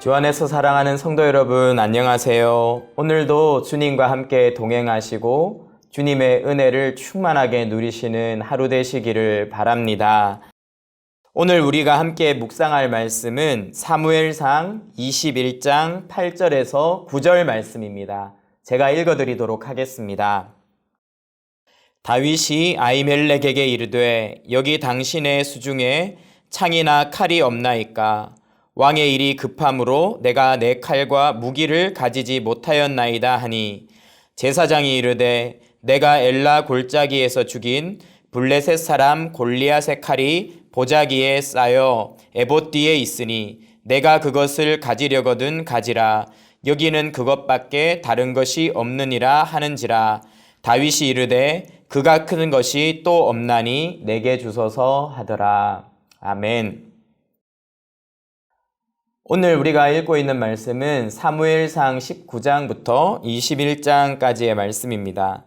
주 안에서 사랑하는 성도 여러분, 안녕하세요. 오늘도 주님과 함께 동행하시고 주님의 은혜를 충만하게 누리시는 하루 되시기를 바랍니다. 오늘 우리가 함께 묵상할 말씀은 사무엘상 21장 8절에서 9절 말씀입니다. 제가 읽어드리도록 하겠습니다. 다윗이 아히멜렉에게 이르되 여기 당신의 수중에 창이나 칼이 없나이까? 왕의 일이 급함으로 내가 내 칼과 무기를 가지지 못하였나이다 하니 제사장이 이르되 내가 엘라 골짜기에서 죽인 블레셋 사람 골리앗의 칼이 보자기에 쌓여 에봇 뒤에 있으니 내가 그것을 가지려거든 가지라. 여기는 그것밖에 다른 것이 없느니라 하는지라. 다윗이 이르되 그가 큰 것이 또 없나니 내게 주소서 하더라. 아멘. 오늘 우리가 읽고 있는 말씀은 사무엘상 19장부터 21장까지의 말씀입니다.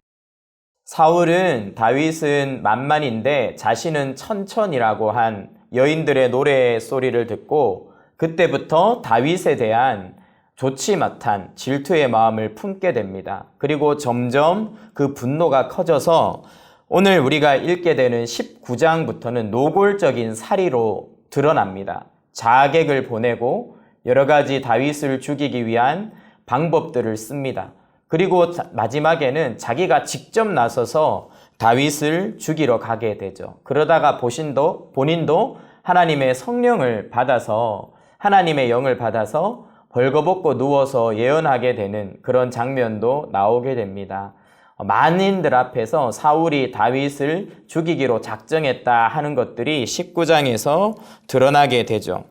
사울은 다윗은 만만인데 자신은 천천이라고 한 여인들의 노래 소리를 듣고 그때부터 다윗에 대한 좋지 못한 질투의 마음을 품게 됩니다. 그리고 점점 그 분노가 커져서 오늘 우리가 읽게 되는 19장부터는 노골적인 살이로 드러납니다. 자객을 보내고 여러 가지 다윗을 죽이기 위한 방법들을 씁니다. 그리고 마지막에는 자기가 직접 나서서 다윗을 죽이러 가게 되죠. 그러다가 본인도 하나님의 성령을 받아서 하나님의 영을 받아서 벌거벗고 누워서 예언하게 되는 그런 장면도 나오게 됩니다. 만인들 앞에서 사울이 다윗을 죽이기로 작정했다 하는 것들이 19장에서 드러나게 되죠.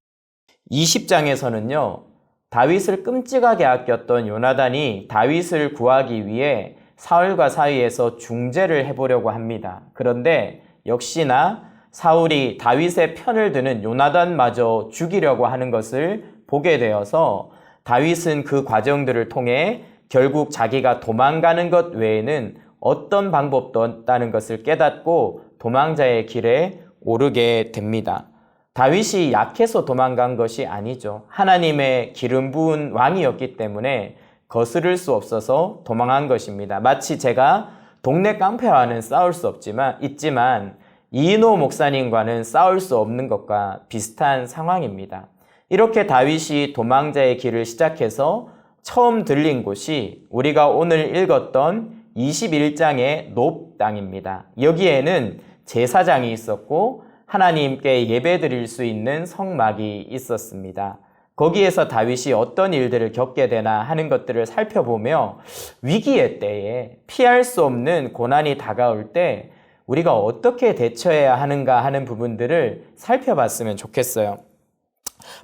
20장에서는요, 다윗을 끔찍하게 아꼈던 요나단이 다윗을 구하기 위해 사울과 사이에서 중재를 해보려고 합니다. 그런데 역시나 사울이 다윗의 편을 드는 요나단마저 죽이려고 하는 것을 보게 되어서 다윗은 그 과정들을 통해 결국 자기가 도망가는 것 외에는 어떤 방법도 없다는 것을 깨닫고 도망자의 길에 오르게 됩니다. 다윗이 약해서 도망간 것이 아니죠. 하나님의 기름 부은 왕이었기 때문에 거스를 수 없어서 도망한 것입니다. 마치 제가 동네 깡패와는 싸울 수 있지만 이인호 목사님과는 싸울 수 없는 것과 비슷한 상황입니다. 이렇게 다윗이 도망자의 길을 시작해서 처음 들린 곳이 우리가 오늘 읽었던 21장의 놉 땅입니다. 여기에는 제사장이 있었고 하나님께 예배드릴 수 있는 성막이 있었습니다. 거기에서 다윗이 어떤 일들을 겪게 되나 하는 것들을 살펴보며 위기의 때에 피할 수 없는 고난이 다가올 때 우리가 어떻게 대처해야 하는가 하는 부분들을 살펴봤으면 좋겠어요.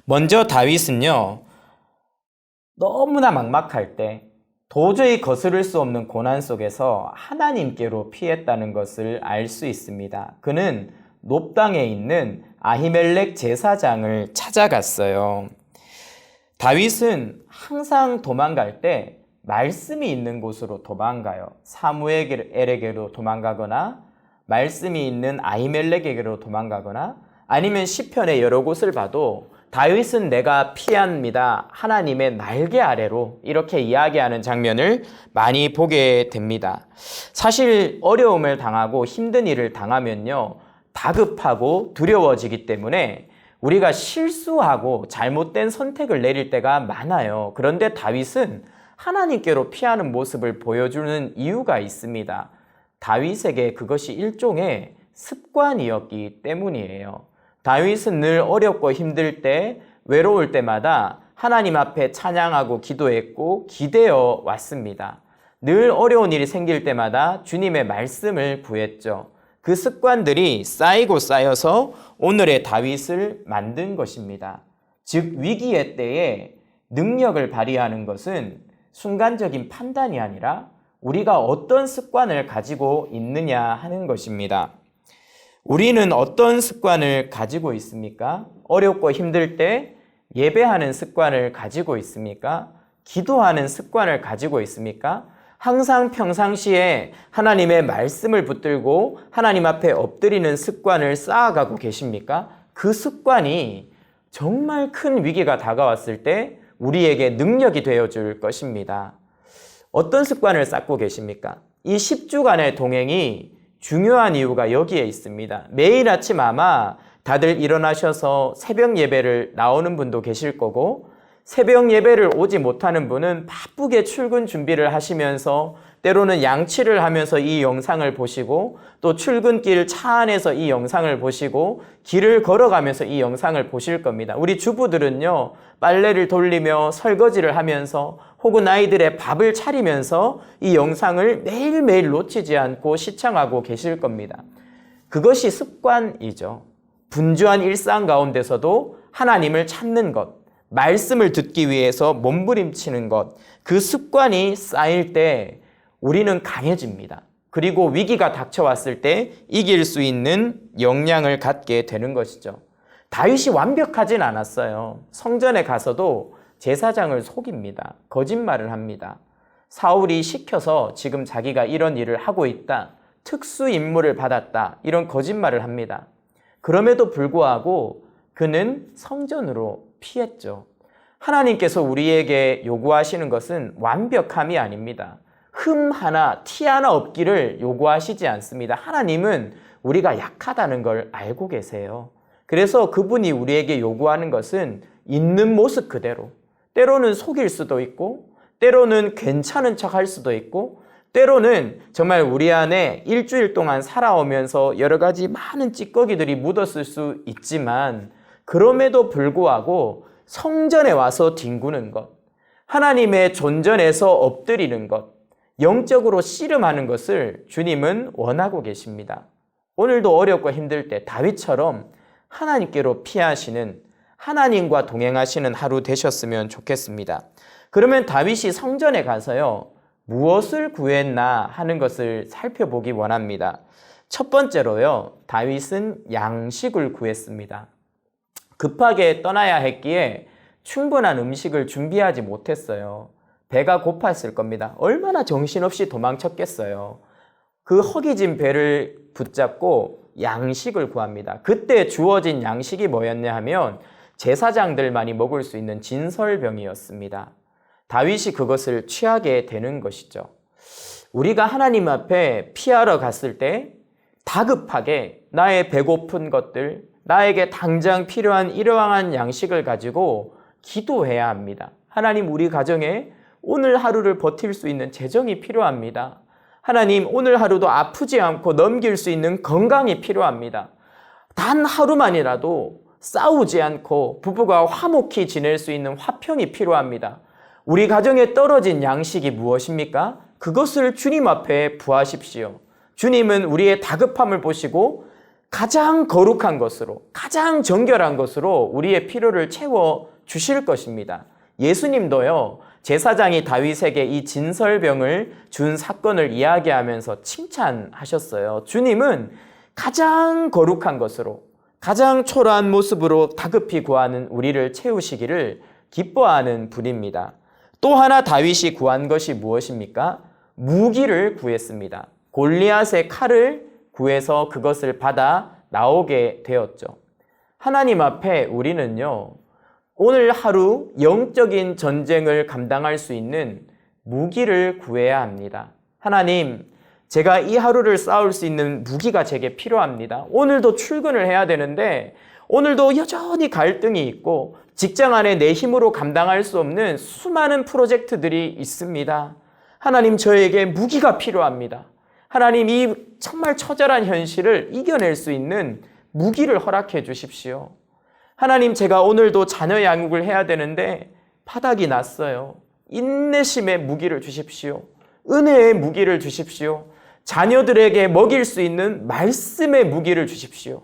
먼저 다윗은요, 너무나 막막할 때 도저히 거스를 수 없는 고난 속에서 하나님께로 피했다는 것을 알 수 있습니다. 그는 놉 땅에 있는 아히멜렉 제사장을 찾아갔어요. 다윗은 항상 도망갈 때 말씀이 있는 곳으로 도망가요. 사무엘에게로 도망가거나 말씀이 있는 아히멜렉에게로 도망가거나 아니면 시편의 여러 곳을 봐도 다윗은 내가 피합니다. 하나님의 날개 아래로 이렇게 이야기하는 장면을 많이 보게 됩니다. 사실 어려움을 당하고 힘든 일을 당하면요, 다급하고 두려워지기 때문에 우리가 실수하고 잘못된 선택을 내릴 때가 많아요. 그런데 다윗은 하나님께로 피하는 모습을 보여주는 이유가 있습니다. 다윗에게 그것이 일종의 습관이었기 때문이에요. 다윗은 늘 어렵고 힘들 때, 외로울 때마다 하나님 앞에 찬양하고 기도했고 기대어 왔습니다. 늘 어려운 일이 생길 때마다 주님의 말씀을 구했죠. 그 습관들이 쌓이고 쌓여서 오늘의 다윗을 만든 것입니다. 즉 위기의 때에 능력을 발휘하는 것은 순간적인 판단이 아니라 우리가 어떤 습관을 가지고 있느냐 하는 것입니다. 우리는 어떤 습관을 가지고 있습니까? 어렵고 힘들 때 예배하는 습관을 가지고 있습니까? 기도하는 습관을 가지고 있습니까? 항상 평상시에 하나님의 말씀을 붙들고 하나님 앞에 엎드리는 습관을 쌓아가고 계십니까? 그 습관이 정말 큰 위기가 다가왔을 때 우리에게 능력이 되어줄 것입니다. 어떤 습관을 쌓고 계십니까? 이 10주간의 동행이 중요한 이유가 여기에 있습니다. 매일 아침 아마 다들 일어나셔서 새벽 예배를 나오는 분도 계실 거고, 새벽 예배를 오지 못하는 분은 바쁘게 출근 준비를 하시면서 때로는 양치를 하면서 이 영상을 보시고, 또 출근길 차 안에서 이 영상을 보시고, 길을 걸어가면서 이 영상을 보실 겁니다. 우리 주부들은요, 빨래를 돌리며 설거지를 하면서 혹은 아이들의 밥을 차리면서 이 영상을 매일매일 놓치지 않고 시청하고 계실 겁니다. 그것이 습관이죠. 분주한 일상 가운데서도 하나님을 찾는 것, 말씀을 듣기 위해서 몸부림치는 것, 그 습관이 쌓일 때 우리는 강해집니다. 그리고 위기가 닥쳐왔을 때 이길 수 있는 역량을 갖게 되는 것이죠. 다윗이 완벽하진 않았어요. 성전에 가서도 제사장을 속입니다. 거짓말을 합니다. 사울이 시켜서 지금 자기가 이런 일을 하고 있다, 특수 임무를 받았다, 이런 거짓말을 합니다. 그럼에도 불구하고 그는 성전으로 피했죠. 하나님께서 우리에게 요구하시는 것은 완벽함이 아닙니다. 흠 하나, 티 하나 없기를 요구하시지 않습니다. 하나님은 우리가 약하다는 걸 알고 계세요. 그래서 그분이 우리에게 요구하는 것은 있는 모습 그대로, 때로는 속일 수도 있고, 때로는 괜찮은 척 할 수도 있고, 때로는 정말 우리 안에 일주일 동안 살아오면서 여러 가지 많은 찌꺼기들이 묻었을 수 있지만, 그럼에도 불구하고 성전에 와서 뒹구는 것, 하나님의 존전에서 엎드리는 것, 영적으로 씨름하는 것을 주님은 원하고 계십니다. 오늘도 어렵고 힘들 때 다윗처럼 하나님께로 피하시는, 하나님과 동행하시는 하루 되셨으면 좋겠습니다. 그러면 다윗이 성전에 가서요, 무엇을 구했나 하는 것을 살펴보기 원합니다. 첫 번째로요, 다윗은 양식을 구했습니다. 급하게 떠나야 했기에 충분한 음식을 준비하지 못했어요. 배가 고팠을 겁니다. 얼마나 정신없이 도망쳤겠어요. 그 허기진 배를 붙잡고 양식을 구합니다. 그때 주어진 양식이 뭐였냐 하면 제사장들만이 먹을 수 있는 진설병이었습니다. 다윗이 그것을 취하게 되는 것이죠. 우리가 하나님 앞에 피하러 갔을 때 다급하게 나의 배고픈 것들, 나에게 당장 필요한 이러한 양식을 가지고 기도해야 합니다. 하나님, 우리 가정에 오늘 하루를 버틸 수 있는 재정이 필요합니다. 하나님, 오늘 하루도 아프지 않고 넘길 수 있는 건강이 필요합니다. 단 하루만이라도 싸우지 않고 부부가 화목히 지낼 수 있는 화평이 필요합니다. 우리 가정에 떨어진 양식이 무엇입니까? 그것을 주님 앞에 부하십시오. 주님은 우리의 다급함을 보시고 가장 거룩한 것으로, 가장 정결한 것으로 우리의 필요를 채워 주실 것입니다. 예수님도요, 제사장이 다윗에게 이 진설병을 준 사건을 이야기하면서 칭찬하셨어요. 주님은 가장 거룩한 것으로, 가장 초라한 모습으로 다급히 구하는 우리를 채우시기를 기뻐하는 분입니다. 또 하나 다윗이 구한 것이 무엇입니까? 무기를 구했습니다. 골리앗의 칼을 구해서 그것을 받아 나오게 되었죠. 하나님 앞에 우리는요, 오늘 하루 영적인 전쟁을 감당할 수 있는 무기를 구해야 합니다. 하나님, 제가 이 하루를 싸울 수 있는 무기가 제게 필요합니다. 오늘도 출근을 해야 되는데 오늘도 여전히 갈등이 있고 직장 안에 내 힘으로 감당할 수 없는 수많은 프로젝트들이 있습니다. 하나님, 저에게 무기가 필요합니다. 하나님, 이 정말 처절한 현실을 이겨낼 수 있는 무기를 허락해 주십시오. 하나님, 제가 오늘도 자녀 양육을 해야 되는데 바닥이 났어요. 인내심의 무기를 주십시오. 은혜의 무기를 주십시오. 자녀들에게 먹일 수 있는 말씀의 무기를 주십시오.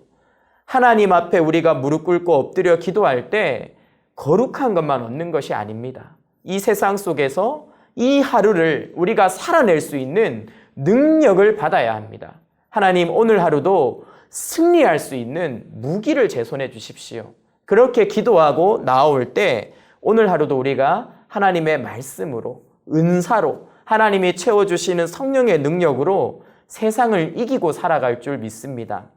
하나님 앞에 우리가 무릎 꿇고 엎드려 기도할 때 거룩한 것만 얻는 것이 아닙니다. 이 세상 속에서 이 하루를 우리가 살아낼 수 있는 능력을 받아야 합니다. 하나님, 오늘 하루도 승리할 수 있는 무기를 제 손에 주십시오. 그렇게 기도하고 나올 때 오늘 하루도 우리가 하나님의 말씀으로, 은사로, 하나님이 채워주시는 성령의 능력으로 세상을 이기고 살아갈 줄 믿습니다.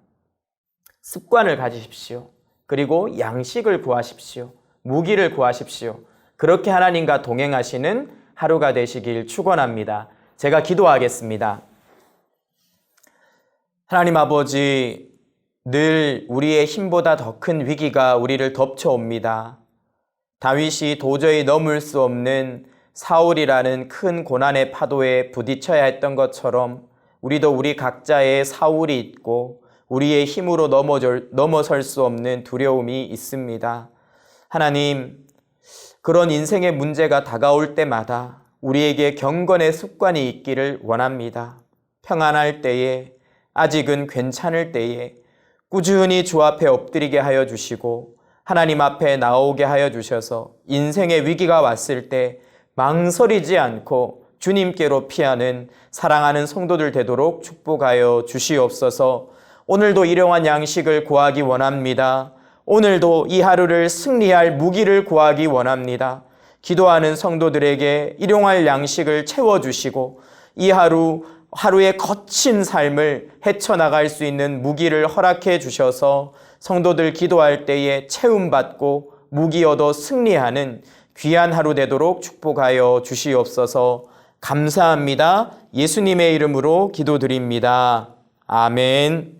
습관을 가지십시오. 그리고 양식을 구하십시오. 무기를 구하십시오. 그렇게 하나님과 동행하시는 하루가 되시길 축원합니다. 제가 기도하겠습니다. 하나님 아버지, 늘 우리의 힘보다 더 큰 위기가 우리를 덮쳐옵니다. 다윗이 도저히 넘을 수 없는 사울이라는 큰 고난의 파도에 부딪혀야 했던 것처럼 우리도 우리 각자의 사울이 있고 우리의 힘으로 넘어설 수 없는 두려움이 있습니다. 하나님, 그런 인생의 문제가 다가올 때마다 우리에게 경건의 습관이 있기를 원합니다. 평안할 때에, 아직은 괜찮을 때에 꾸준히 주 앞에 엎드리게 하여 주시고 하나님 앞에 나오게 하여 주셔서 인생의 위기가 왔을 때 망설이지 않고 주님께로 피하는 사랑하는 성도들 되도록 축복하여 주시옵소서. 오늘도 일용할 양식을 구하기 원합니다. 오늘도 이 하루를 승리할 무기를 구하기 원합니다. 기도하는 성도들에게 일용할 양식을 채워주시고 이 하루의 거친 삶을 헤쳐나갈 수 있는 무기를 허락해 주셔서 성도들 기도할 때에 채움받고 무기 얻어 승리하는 귀한 하루 되도록 축복하여 주시옵소서. 감사합니다. 예수님의 이름으로 기도드립니다. 아멘.